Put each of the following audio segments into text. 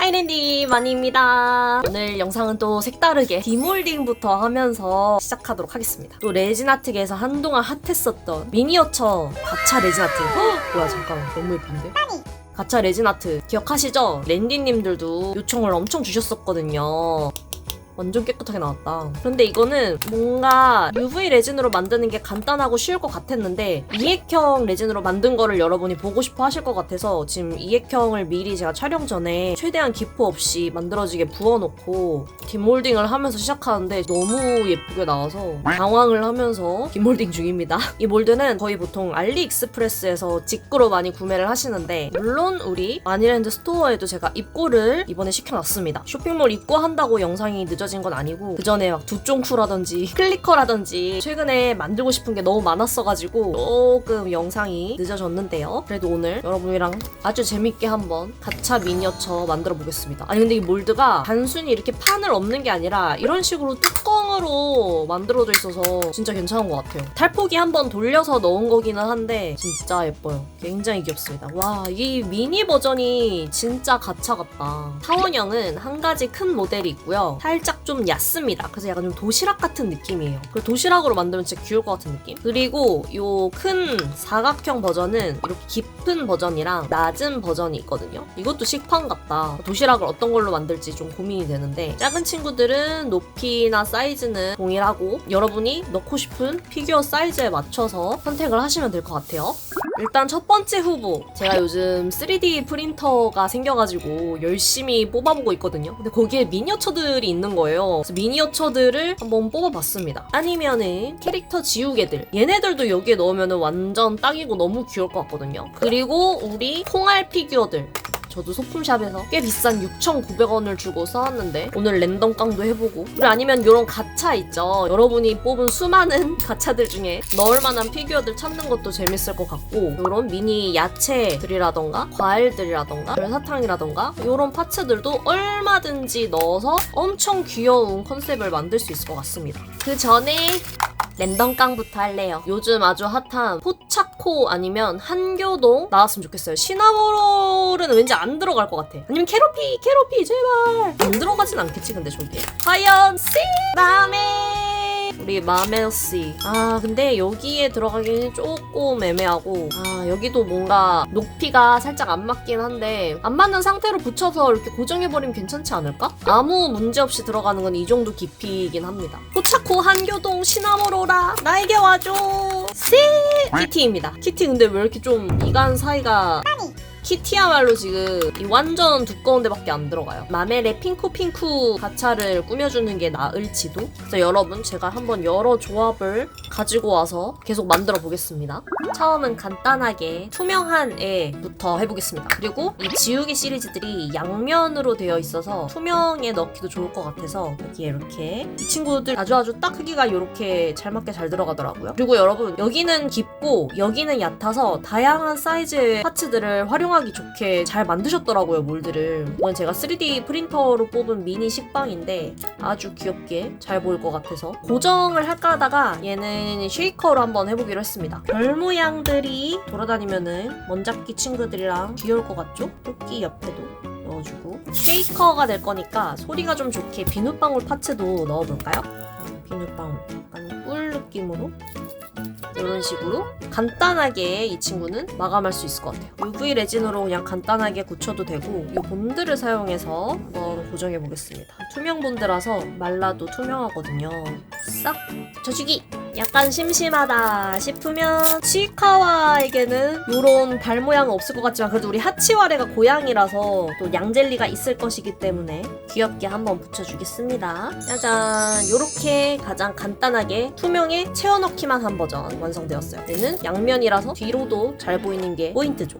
하이랜디 마니입니다. 오늘 영상은 또 색다르게 디몰딩부터 하면서 시작하도록 하겠습니다. 또 레진아트계에서 한동안 핫했었던 미니어처 가차 레진아트. 뭐야 잠깐만 너무 예쁜데? 가차 레진아트 기억하시죠? 랜디님들도 요청을 엄청 주셨었거든요. 완전 깨끗하게 나왔다. 그런데 이거는 뭔가 UV 레진으로 만드는 게 간단하고 쉬울 것 같았는데 이액형 레진으로 만든 거를 여러분이 보고 싶어 하실 것 같아서 지금 이액형을 미리 제가 촬영 전에 최대한 기포 없이 만들어지게 부어놓고 뒷몰딩을 하면서 시작하는데 너무 예쁘게 나와서 당황을 하면서 뒷몰딩 중입니다. 이 몰드는 거의 보통 알리익스프레스에서 직구로 많이 구매를 하시는데 물론 우리 마니랜드 스토어에도 제가 입고를 이번에 시켜놨습니다. 쇼핑몰 입고한다고 영상이 늦어진 건 아니고 그 전에 막 두쫑쿠라든지 클리커라든지 최근에 만들고 싶은 게 너무 많았어가지고 조금 영상이 늦어졌는데요. 그래도 오늘 여러분이랑 아주 재밌게 한번 가차 미니어처 만들어 보겠습니다. 아니 근데 이 몰드가 단순히 이렇게 판을 엎는 게 아니라 이런 식으로 뚜껑으로 만들어져 있어서 진짜 괜찮은 것 같아요. 탈포기 한번 돌려서 넣은 거기는 한데 진짜 예뻐요. 굉장히 귀엽습니다. 와, 이 미니 버전이 진짜 가차 같다. 타원형은 한 가지 큰 모델이 있고요. 살짝 좀 얕습니다. 그래서 약간 좀 도시락 같은 느낌이에요. 그리고 도시락으로 만들면 진짜 귀여울 것 같은 느낌? 그리고 요 큰 사각형 버전은 이렇게 깊은 버전이랑 낮은 버전이 있거든요. 이것도 식판 같다. 도시락을 어떤 걸로 만들지 좀 고민이 되는데 작은 친구들은 높이나 사이즈는 동일하고 여러분이 넣고 싶은 피규어 사이즈에 맞춰서 선택을 하시면 될 것 같아요. 일단 첫 번째 후보, 제가 요즘 3D 프린터가 생겨가지고 열심히 뽑아보고 있거든요. 근데 거기에 미니어처들이 있는 거예요. 그래서 미니어처들을 한번 뽑아봤습니다. 아니면은 캐릭터 지우개들, 얘네들도 여기에 넣으면 완전 딱이고 너무 귀여울 것 같거든요. 그리고 우리 콩알 피규어들, 저도 소품샵에서 꽤 비싼 6,900원을 주고 사왔는데 오늘 랜덤 깡도 해보고, 그리고 아니면 이런 가차 있죠. 여러분이 뽑은 수많은 가차들 중에 넣을 만한 피규어들 찾는 것도 재밌을 것 같고, 이런 미니 야채들이라던가 과일들이라던가 별사탕이라던가 이런 파츠들도 얼마든지 넣어서 엄청 귀여운 컨셉을 만들 수 있을 것 같습니다. 그 전에 랜덤 깡부터 할래요. 요즘 아주 핫한 포차코 아니면 한교동 나왔으면 좋겠어요. 시나모롤은 왠지 안 들어갈 것 같아. 아니면 캐로피 제발. 안 들어가진 않겠지 근데 저기에. 과연 씨 우리 마멜씨. 아 근데 여기에 들어가기는 조금 애매하고, 아 여기도 뭔가 높이가 살짝 안 맞긴 한데 안 맞는 상태로 붙여서 이렇게 고정해버리면 괜찮지 않을까? 아무 문제 없이 들어가는 건 이 정도 깊이이긴 합니다. 포차코 한교동 시나모로라 나에게 와줘. 씨 키티입니다. 키티 근데 왜 이렇게 좀 미간 사이가 키티야말로 지금 이 완전 두꺼운 데밖에 안 들어가요. 마멜의 핑크 가차를 꾸며주는 게 나을지도. 그래서 여러분 제가 한번 여러 조합을 가지고 와서 계속 만들어 보겠습니다. 처음은 간단하게 투명한 애부터 해보겠습니다. 그리고 이 지우개 시리즈들이 양면으로 되어 있어서 투명에 넣기도 좋을 것 같아서 여기에 이렇게 이 친구들 아주 딱 크기가 이렇게 잘 맞게 잘 들어가더라고요. 그리고 여러분 여기는 깊고 여기는 얕아서 다양한 사이즈의 파츠들을 활용하기 좋게 잘 만드셨더라고요. 몰드를. 이건 제가 3D 프린터로 뽑은 미니 식빵인데 아주 귀엽게 잘 보일 것 같아서 고정을 할까 하다가 얘는 쉐이커로 한번 해보기로 했습니다. 별 모양들이 돌아다니면은 먼잡기 친구들이랑 귀여울 것 같죠? 토끼 옆에도 넣어주고, 쉐이커가 될 거니까 소리가 좀 좋게 비눗방울 파츠도 넣어볼까요? 비눗방울 약간 꿀 느낌으로 이런 식으로 간단하게 이 친구는 마감할 수 있을 것 같아요. UV 레진으로 그냥 간단하게 굳혀도 되고, 이 본드를 사용해서 한번 고정해 보겠습니다. 투명 본드라서 말라도 투명하거든요. 싹 붙여주기! 약간 심심하다 싶으면 치카와에게는 이런 발 모양은 없을 것 같지만 그래도 우리 하치와레가 고양이라서 또 양젤리가 있을 것이기 때문에 귀엽게 한번 붙여주겠습니다. 짜잔! 이렇게 가장 간단하게 투명에 채워넣기만 한 버전 완성되었어요. 얘는 양면이라서 뒤로도 잘 보이는 게 포인트죠.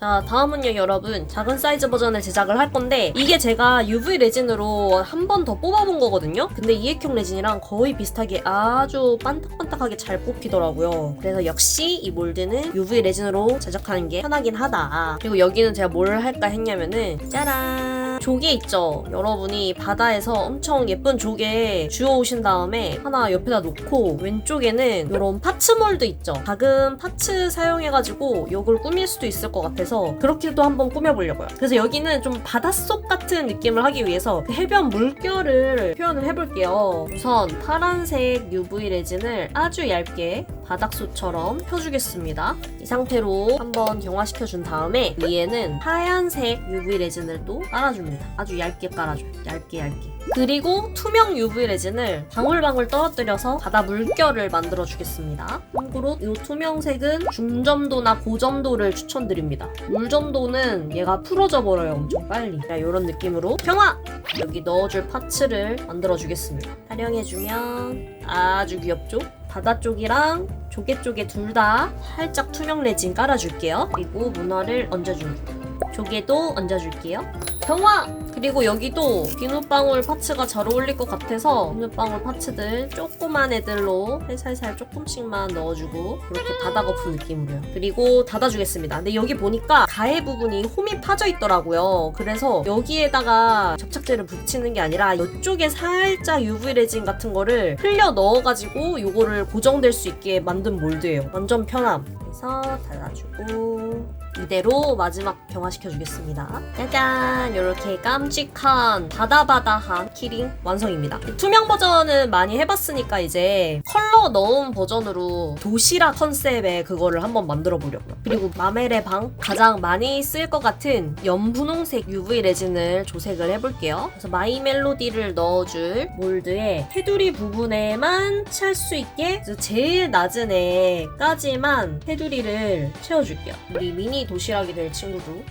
자, 다음은요 여러분, 작은 사이즈 버전을 제작을 할 건데 이게 제가 UV 레진으로 한 번 더 뽑아본 거거든요. 근데 이액형 레진이랑 거의 비슷하게 아주 반딱반딱하게 잘 뽑히더라고요. 그래서 역시 이 몰드는 UV 레진으로 제작하는 게 편하긴 하다. 그리고 여기는 제가 뭘 할까 했냐면은 짜란, 조개 있죠? 여러분이 바다에서 엄청 예쁜 조개 주워오신 다음에 하나 옆에다 놓고 왼쪽에는 이런 파츠 몰드 있죠? 작은 파츠 사용해가지고 이걸 꾸밀 수도 있을 것 같아서 그렇게도 한번 꾸며보려고요. 그래서 여기는 좀 바닷속 같은 느낌을 하기 위해서 해변 물결을 표현을 해볼게요. 우선 파란색 UV 레진을 아주 얇게 바닥소처럼 펴주겠습니다. 이 상태로 한번 경화시켜준 다음에 위에는 하얀색 UV 레진을 또 깔아줍니다. 아주 얇게 깔아줘요. 얇게. 그리고 투명 UV 레진을 방울방울 떨어뜨려서 바다 물결을 만들어 주겠습니다. 참고로 이 투명색은 중점도나 고점도를 추천드립니다. 물점도는 얘가 풀어져 버려요. 엄청 빨리. 자, 이런 느낌으로 경화! 여기 넣어줄 파츠를 만들어 주겠습니다. 촬영해주면 아주 귀엽죠? 바다 쪽이랑 조개 쪽에 둘 다 살짝 투명 레진 깔아줄게요. 그리고 문어를 얹어줍니다. 조개도 얹어줄게요. 경화! 그리고 여기도 비눗방울 파츠가 잘 어울릴 것 같아서 비눗방울 파츠들 조그만 애들로 살살살 조금씩만 넣어주고 이렇게 바다 거품 느낌으로요. 그리고 닫아주겠습니다. 근데 여기 보니까 가해 부분이 홈이 파져 있더라고요. 그래서 여기에다가 접착제를 붙이는 게 아니라 이쪽에 살짝 UV 레진 같은 거를 흘려 넣어가지고 요거를 고정될 수 있게 만든 몰드예요. 완전 편함. 그래서 닫아주고 이대로 마지막 경화시켜주겠습니다. 짜잔! 이렇게 깜찍한 바다바다한 키링 완성입니다. 투명 버전은 많이 해봤으니까 이제 컬러 넣은 버전으로 도시락 컨셉의 그거를 한번 만들어 보려고요. 그리고 마멜의 방 가장 많이 쓸 것 같은 연분홍색 UV 레진을 조색을 해볼게요. 그래서 마이 멜로디를 넣어줄 몰드에 테두리 부분에만 찰 수 있게 제일 낮은 애까지만 테두리를 채워줄게요. 우리 미니 도시락이 될 친구도.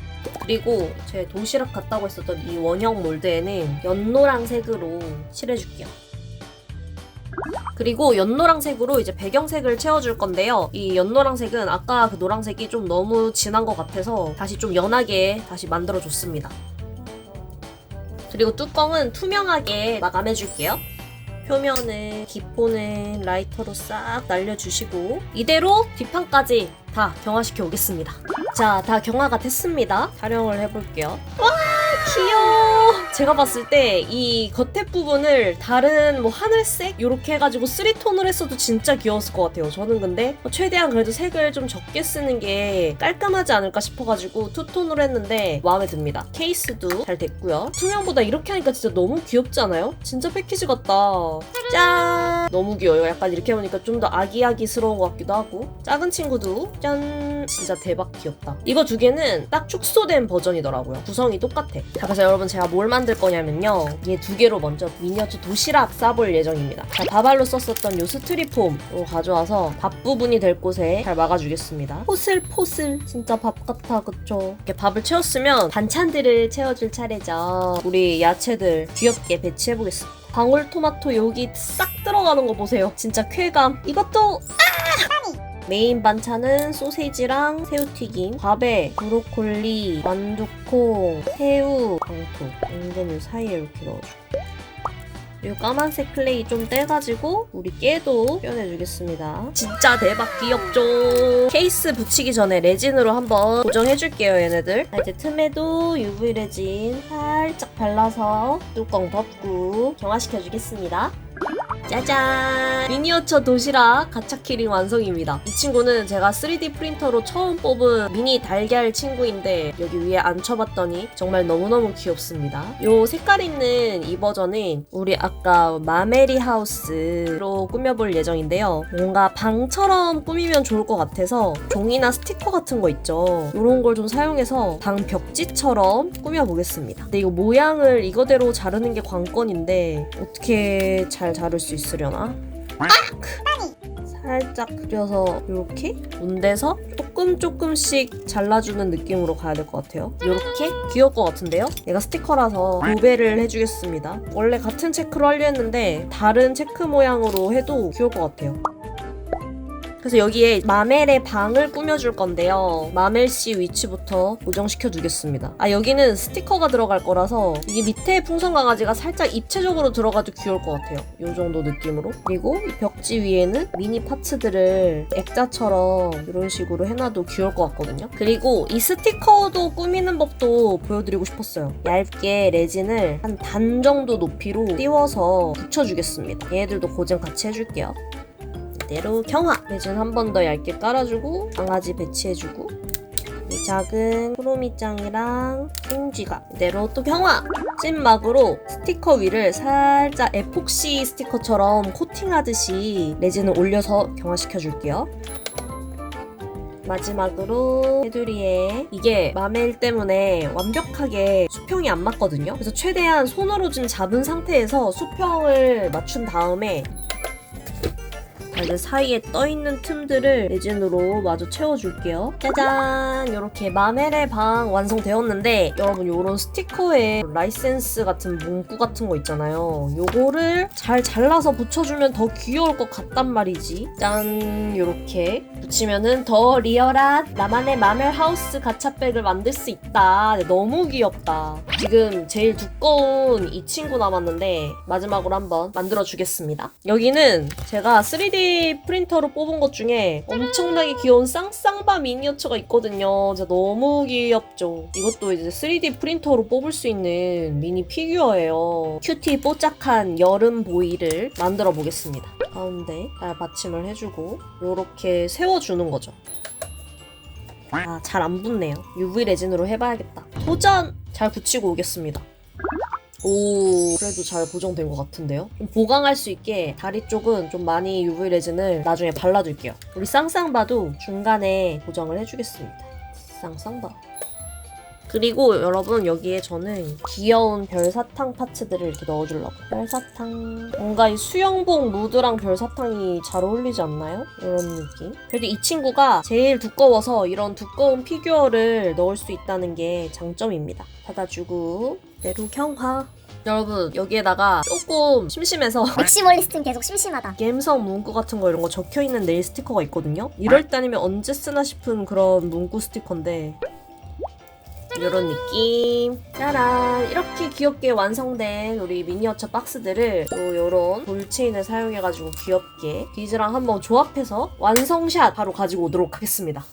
그리고 제 도시락 같다고 했었던 이 원형 몰드에는 연노랑색으로 칠해줄게요. 그리고 연노랑색으로 이제 배경색을 채워줄 건데요. 이 연노랑색은 아까 그 노랑색이 좀 너무 진한 것 같아서 다시 좀 연하게 다시 만들어줬습니다. 그리고 뚜껑은 투명하게 마감해줄게요. 표면은 기포는 라이터로 싹 날려주시고 이대로 뒷판까지 다 경화시켜 오겠습니다. 자, 다 경화가 됐습니다. 촬영을 해볼게요. 와, 귀여워. 제가 봤을 때 이 겉에 부분을 다른 뭐 하늘색 이렇게 해가지고 3톤을 했어도 진짜 귀여웠을 것 같아요. 저는 근데 최대한 그래도 색을 좀 적게 쓰는 게 깔끔하지 않을까 싶어가지고 2톤으로 했는데 마음에 듭니다. 케이스도 잘 됐고요. 투명보다 이렇게 하니까 진짜 너무 귀엽지 않아요? 진짜 패키지 같다. 짠! 너무 귀여워요. 약간 이렇게 보니까 좀 더 아기아기스러운 것 같기도 하고. 작은 친구도 짠! 진짜 대박 귀엽다. 이거 두 개는 딱 축소된 버전이더라고요. 구성이 똑같아. 자, 그래서 여러분 제가 뭘 만들 거냐면요. 얘 두 개로 먼저 미니어처 도시락 싸볼 예정입니다. 자, 바발로 썼었던 요 스트리폼으로 가져와서 밥 부분이 될 곳에 잘 막아주겠습니다. 포슬포슬. 진짜 밥 같아, 그쵸? 이렇게 밥을 채웠으면 반찬들을 채워줄 차례죠. 우리 야채들 귀엽게 배치해보겠습니다. 방울토마토 여기 싹 들어가는 거 보세요. 진짜 쾌감. 이것도 메인 반찬은 소세지랑 새우튀김, 밥에 브로콜리, 만두콩, 새우, 방토, 앵근을 사이에 이렇게 넣어주고 이 까만색 클레이 좀 떼가지고 우리 깨도 껴내주겠습니다. 진짜 대박 귀엽죠? 케이스 붙이기 전에 레진으로 한번 고정해줄게요, 얘네들. 자, 이제 틈에도 UV 레진 살짝 발라서 뚜껑 덮고 경화시켜주겠습니다. 짜잔! 미니어처 도시락 가차 키링 완성입니다. 이 친구는 제가 3D 프린터로 처음 뽑은 미니 달걀 친구인데 여기 위에 앉혀봤더니 정말 너무너무 귀엽습니다. 요 색깔 있는 이 버전은 우리 아까 마메리 하우스로 꾸며볼 예정인데요. 뭔가 방처럼 꾸미면 좋을 것 같아서 종이나 스티커 같은 거 있죠. 이런 걸 좀 사용해서 방 벽지처럼 꾸며보겠습니다. 근데 이거 모양을 이거대로 자르는 게 관건인데 어떻게 잘 자를 수 있으려나? 살짝 그려서 이렇게 문대서 조금씩 잘라주는 느낌으로 가야 될 것 같아요. 이렇게 귀여울 것 같은데요? 얘가 스티커라서 도배를 해주겠습니다. 원래 같은 체크로 하려 했는데 다른 체크 모양으로 해도 귀여울 것 같아요. 그래서 여기에 마멜의 방을 꾸며줄 건데요. 마멜씨 위치부터 고정시켜 두겠습니다. 아, 여기는 스티커가 들어갈 거라서 이게 밑에 풍선 강아지가 살짝 입체적으로 들어가도 귀여울 것 같아요. 이 정도 느낌으로. 그리고 이 벽지 위에는 미니 파츠들을 액자처럼 이런 식으로 해놔도 귀여울 것 같거든요. 그리고 이 스티커도 꾸미는 법도 보여드리고 싶었어요. 얇게 레진을 한 반 정도 높이로 띄워서 붙여주겠습니다. 얘네들도 고정 같이 해줄게요. 이대로 경화! 레진 한 번 더 얇게 깔아주고 강아지 배치해주고 이 작은 크로미짱이랑 생쥐가 이대로 또 경화! 찐막으로 스티커 위를 살짝 에폭시 스티커처럼 코팅하듯이 레진을 올려서 경화시켜줄게요. 마지막으로 테두리에 이게 마멜 때문에 완벽하게 수평이 안 맞거든요. 그래서 최대한 손으로 좀 잡은 상태에서 수평을 맞춘 다음에 이제 사이에 떠있는 틈들을 레진으로 마저 채워줄게요. 짜잔! 이렇게 마멜의 방 완성되었는데 여러분 요런 스티커에 라이센스 같은 문구 같은 거 있잖아요. 요거를 잘 잘라서 붙여주면 더 귀여울 것 같단 말이지. 짠! 요렇게 붙이면은 더 리얼한 나만의 마멜 하우스 가차백을 만들 수 있다. 너무 귀엽다. 지금 제일 두꺼운 이 친구 남았는데 마지막으로 한번 만들어주겠습니다. 여기는 제가 3D 프린터로 뽑은 것 중에 엄청나게 귀여운 쌍쌍바 미니어처가 있거든요. 진짜 너무 귀엽죠. 이것도 이제 3D 프린터로 뽑을 수 있는 미니 피규어예요. 큐티 뽀짝한 여름 보이를 만들어 보겠습니다. 가운데 잘 받침을 해주고 이렇게 세워주는 거죠. 아, 잘 안 붙네요. UV 레진으로 해봐야겠다. 도전! 잘 붙이고 오겠습니다. 오, 그래도 잘 고정된 것 같은데요? 좀 보강할 수 있게 다리 쪽은 좀 많이 UV 레진을 나중에 발라둘게요. 우리 쌍쌍바도 중간에 고정을 해주겠습니다. 쌍쌍바. 그리고 여러분 여기에 저는 귀여운 별사탕 파츠들을 이렇게 넣어주려고. 별사탕. 뭔가 이 수영복 무드랑 별사탕이 잘 어울리지 않나요? 이런 느낌. 그래도 이 친구가 제일 두꺼워서 이런 두꺼운 피규어를 넣을 수 있다는 게 장점입니다. 닫아주고 내로 경화. 여러분 여기에다가 조금 심심해서 맥시멀리스트는 계속 심심하다. 갬성 문구 같은 거 이런 거 적혀있는 네일 스티커가 있거든요? 이럴 때 아니면 언제 쓰나 싶은 그런 문구 스티커인데 이런 느낌. 짜란! 이렇게 귀엽게 완성된 우리 미니어처 박스들을 또 이런 볼체인을 사용해가지고 귀엽게 비즈랑 한번 조합해서 완성샷 바로 가지고 오도록 하겠습니다.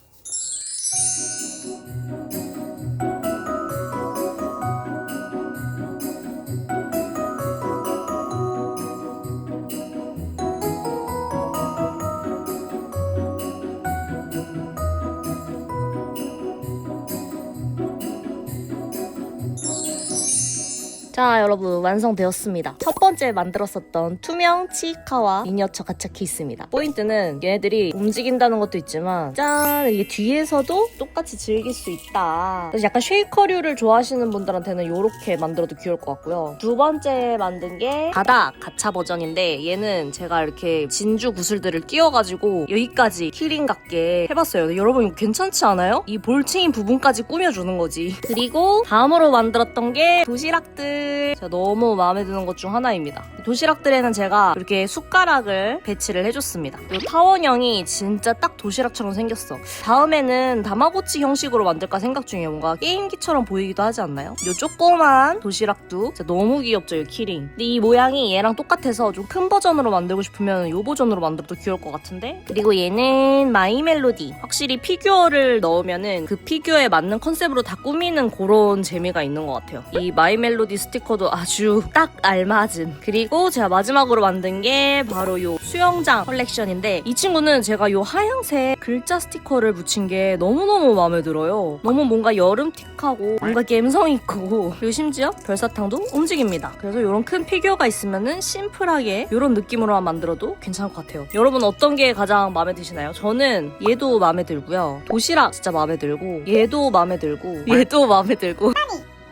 자, 여러분 완성되었습니다. 첫 번째 만들었었던 투명 치이카와 미니어처 가차 케이스입니다. 포인트는 얘네들이 움직인다는 것도 있지만 짠! 이게 뒤에서도 똑같이 즐길 수 있다. 그래서 약간 쉐이커류를 좋아하시는 분들한테는 이렇게 만들어도 귀여울 것 같고요. 두 번째 만든 게 바다 가차 버전인데 얘는 제가 이렇게 진주 구슬들을 끼워가지고 여기까지 키링 같게 해봤어요. 여러분 이거 괜찮지 않아요? 이 볼체인 부분까지 꾸며주는 거지. 그리고 다음으로 만들었던 게 도시락들. 제가 너무 마음에 드는 것 중 하나입니다. 도시락들에는 제가 이렇게 숟가락을 배치를 해줬습니다. 이 타원형이 진짜 딱 도시락처럼 생겼어. 다음에는 다마고치 형식으로 만들까 생각 중이에요. 뭔가 게임기처럼 보이기도 하지 않나요? 이 조그만 도시락도 진짜 너무 귀엽죠, 이 키링. 근데 이 모양이 얘랑 똑같아서 좀 큰 버전으로 만들고 싶으면 이 버전으로 만들어도 귀여울 것 같은데? 그리고 얘는 마이 멜로디. 확실히 피규어를 넣으면은 그 피규어에 맞는 컨셉으로 다 꾸미는 그런 재미가 있는 것 같아요. 이 마이 멜로디 스티커도 아주 딱 알맞은. 그리고 제가 마지막으로 만든 게 바로 요 수영장 컬렉션인데 이 친구는 제가 요 하얀색 글자 스티커를 붙인 게 너무너무 마음에 들어요. 너무 뭔가 여름틱하고 뭔가 갬성 있고 그리고 심지어 별사탕도 움직입니다. 그래서 요런 큰 피규어가 있으면은 심플하게 요런 느낌으로만 만들어도 괜찮을 것 같아요. 여러분 어떤 게 가장 마음에 드시나요? 저는 얘도 마음에 들고요. 도시락 진짜 마음에 들고 얘도 마음에 들고 얘도 마음에 들고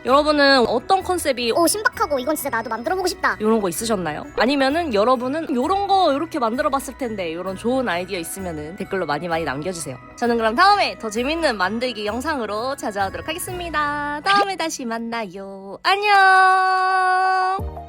여러분은 어떤 컨셉이 오, 신박하고 이건 진짜 나도 만들어보고 싶다. 이런 거 있으셨나요? 아니면은 여러분은 이런 거 이렇게 만들어봤을 텐데 이런 좋은 아이디어 있으면은 댓글로 많이 남겨주세요. 저는 그럼 다음에 더 재밌는 만들기 영상으로 찾아오도록 하겠습니다. 다음에 다시 만나요. 안녕.